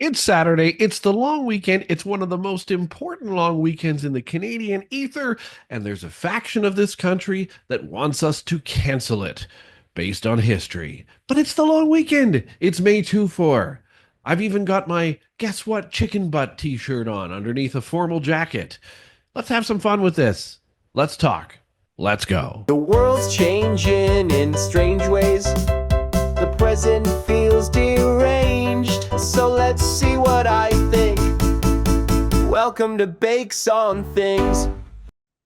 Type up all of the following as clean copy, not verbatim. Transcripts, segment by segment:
It's Saturday. It's the long weekend. It's one of the most important long weekends in the Canadian ether. And there's a faction of this country that wants us to cancel it based on history. But it's the long weekend. It's May 2 4. I've even got my guess what chicken butt t shirt on underneath a formal jacket. Let's have some fun with this. Let's talk. Let's go. The world's changing in strange ways. The present feels deranged. So let's see what I think. Welcome to Bakes on Things.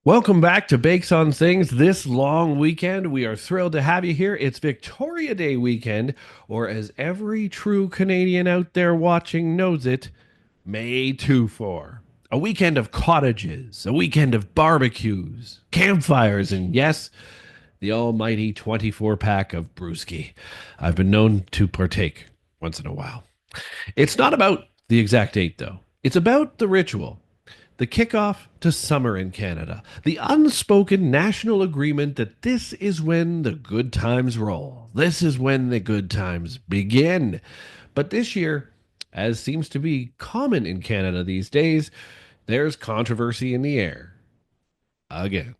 Welcome back to Bakes on Things. This long weekend, we are thrilled to have you here. It's Victoria Day weekend, or as every true Canadian out there watching knows it, May 2 4. A weekend of cottages, a weekend of barbecues, campfires, and yes, the almighty 24 pack of brewski. I've been known to partake once in a while. It's not about the exact date, though. It's about the ritual, the kickoff to summer in Canada, the unspoken national agreement that this is when the good times roll. This is when the good times begin. But this year, as seems to be common in Canada these days, there's controversy in the air. Again.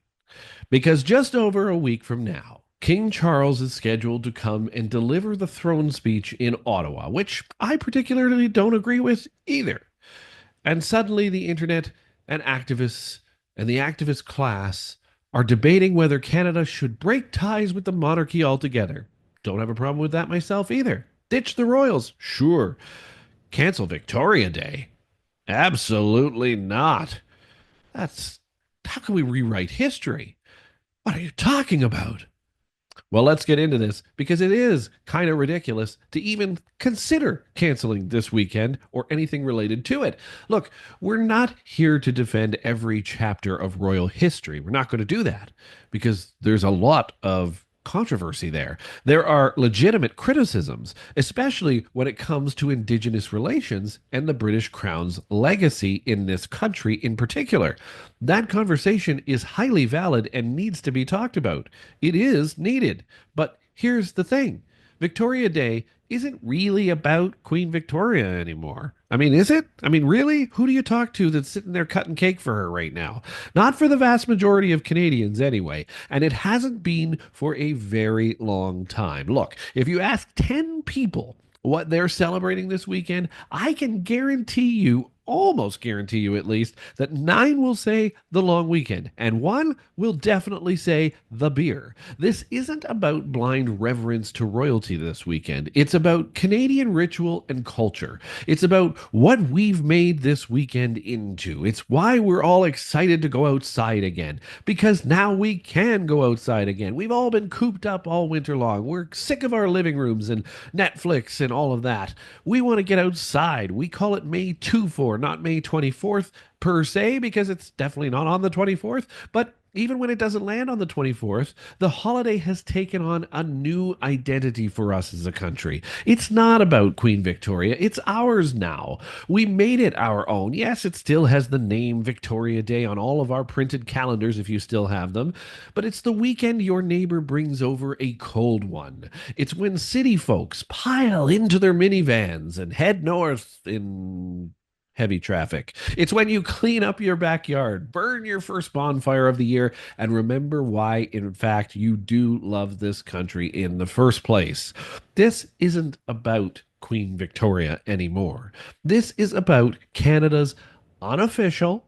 Because just over a week from now, King Charles is scheduled to come and deliver the throne speech in Ottawa, which I particularly don't agree with either. And suddenly the internet and activists and the activist class are debating whether Canada should break ties with the monarchy altogether. Don't have a problem with that myself either. Ditch the royals, sure. Cancel Victoria Day? Absolutely not. That's how can we rewrite history? What are you talking about? Well, let's get into this because it is kind of ridiculous to even consider canceling this weekend or anything related to it. Look, we're not here to defend every chapter of royal history. We're not going to do that because there's a lot of controversy there. There are legitimate criticisms, especially when it comes to Indigenous relations and the British Crown's legacy in this country in particular. That conversation is highly valid and needs to be talked about. It is needed. But here's the thing. Victoria Day isn't really about Queen Victoria anymore. I mean, is it? I mean, really? Who do you talk to that's sitting there cutting cake for her right now? Not for the vast majority of Canadians, anyway. And it hasn't been for a very long time. Look, if you ask 10 people what they're celebrating this weekend, I can guarantee you, almost guarantee you at least, that 9 will say the long weekend, and 1 will definitely say the beer. This isn't about blind reverence to royalty this weekend. It's about Canadian ritual and culture. It's about what we've made this weekend into. It's why we're all excited to go outside again, because now we can go outside again. We've all been cooped up all winter long. We're sick of our living rooms and Netflix and all of that. We want to get outside. We call it May 2 4, not May 24th per se, because it's definitely not on the 24th. But even when it doesn't land on the 24th, the holiday has taken on a new identity for us as a country. It's not about Queen Victoria. It's ours now. We made it our own. Yes, it still has the name Victoria Day on all of our printed calendars if you still have them, but it's the weekend your neighbor brings over a cold one. It's when city folks pile into their minivans and head north in heavy traffic. It's when you clean up your backyard, burn your first bonfire of the year, and remember why, in fact, you do love this country in the first place. This isn't about Queen Victoria anymore. This is about Canada's unofficial,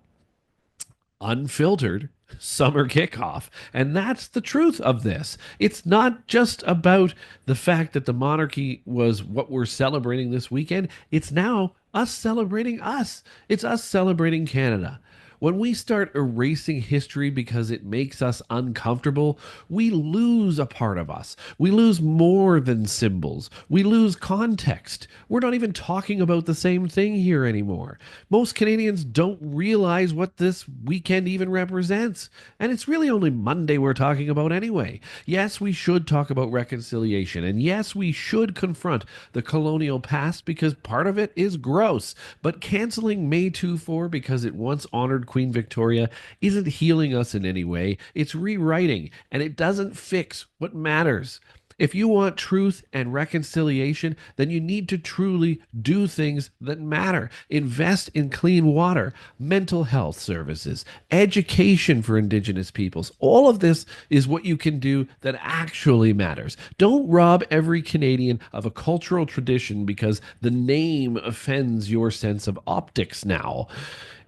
unfiltered summer kickoff. And that's the truth of this. It's not just about the fact that the monarchy was what we're celebrating this weekend. It's now us celebrating us. It's us celebrating Canada. When we start erasing history because it makes us uncomfortable, we lose a part of us. We lose more than symbols. We lose context. We're not even talking about the same thing here anymore. Most Canadians don't realize what this weekend even represents. And it's really only Monday we're talking about anyway. Yes, we should talk about reconciliation. And yes, we should confront the colonial past because part of it is gross. But canceling May 2 4 because it once honored Queen Victoria isn't healing us in any way. It's rewriting, and it doesn't fix what matters. If you want truth and reconciliation, then you need to truly do things that matter. Invest in clean water, mental health services, education for Indigenous peoples. All of this is what you can do that actually matters. Don't rob every Canadian of a cultural tradition because the name offends your sense of optics now.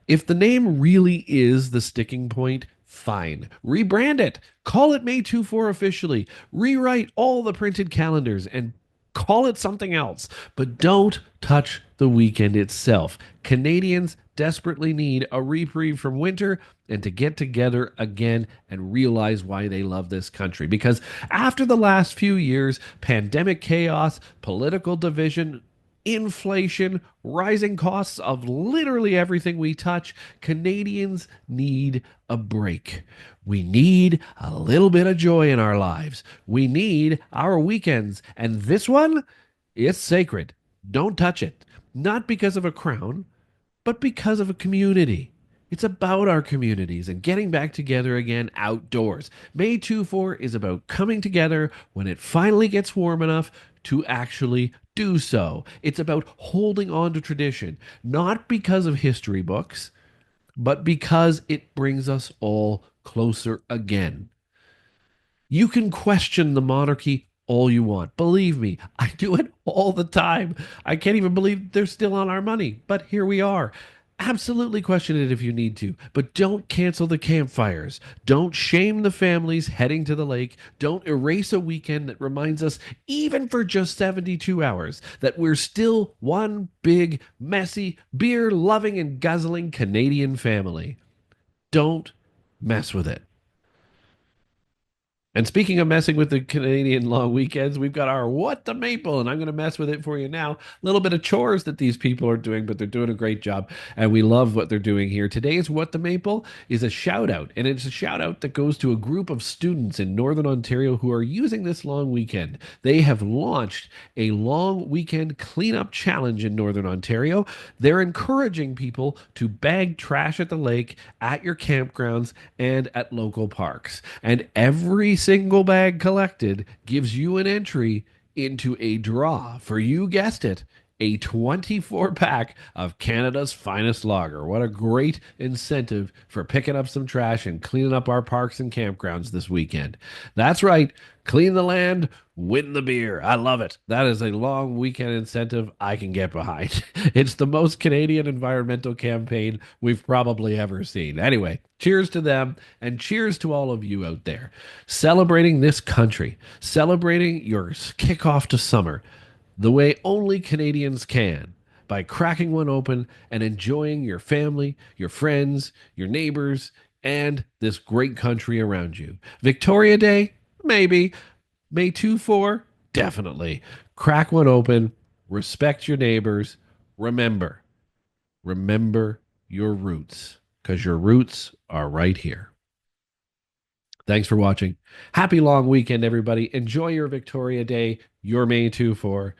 If the name really is the sticking point, fine. Rebrand it. Call it May 24 officially. Rewrite all the printed calendars and call it something else. But don't touch the weekend itself. Canadians desperately need a reprieve from winter and to get together again and realize why they love this country. Because after the last few years, pandemic chaos, political division, inflation, rising costs of literally everything we touch, Canadians need a break. We need a little bit of joy in our lives. We need our weekends. And this one, it's sacred. Don't touch it. Not because of a crown, but because of a community. It's about our communities and getting back together again outdoors. May 24 is about coming together when it finally gets warm enough to actually do so. It's about holding on to tradition, not because of history books, but because it brings us all closer again. You can question the monarchy all you want. Believe me, I do it all the time. I can't even believe they're still on our money, but here we are. Absolutely question it if you need to, but don't cancel the campfires. Don't shame the families heading to the lake. Don't erase a weekend that reminds us, even for just 72 hours, that we're still one big, messy, beer loving and guzzling Canadian family. Don't mess with it. And speaking of messing with the Canadian long weekends, we've got our What the Maple, and I'm going to mess with it for you now. A little bit of chores that these people are doing, but they're doing a great job, and we love what they're doing here. Today's What the Maple is a shout out, and it's a shout out that goes to a group of students in Northern Ontario who are using this long weekend. They have launched a long weekend cleanup challenge in Northern Ontario. They're encouraging people to bag trash at the lake, at your campgrounds, and at local parks. And every single bag collected gives you an entry into a draw for, you guessed it, a 24 pack of Canada's finest lager. What a great incentive for picking up some trash and cleaning up our parks and campgrounds this weekend. That's right. Clean the land, win the beer. I love it. That is a long weekend incentive I can get behind. It's the most Canadian environmental campaign we've probably ever seen. Anyway, cheers to them and cheers to all of you out there celebrating this country, celebrating your kickoff to summer the way only Canadians can, by cracking one open and enjoying your family, your friends, your neighbors, and this great country around you. Victoria Day? Maybe. May 24? Definitely. Crack one open, respect your neighbors. Remember your roots, because your roots are right here. Thanks for watching. Happy long weekend, everybody. Enjoy your Victoria Day, your May 24.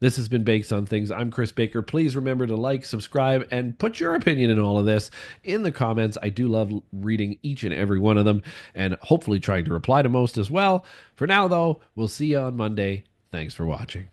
This has been Bakes on Things. I'm Chris Baker. Please remember to like, subscribe, and put your opinion in all of this in the comments. I do love reading each and every one of them and hopefully trying to reply to most as well. For now, though, we'll see you on Monday. Thanks for watching.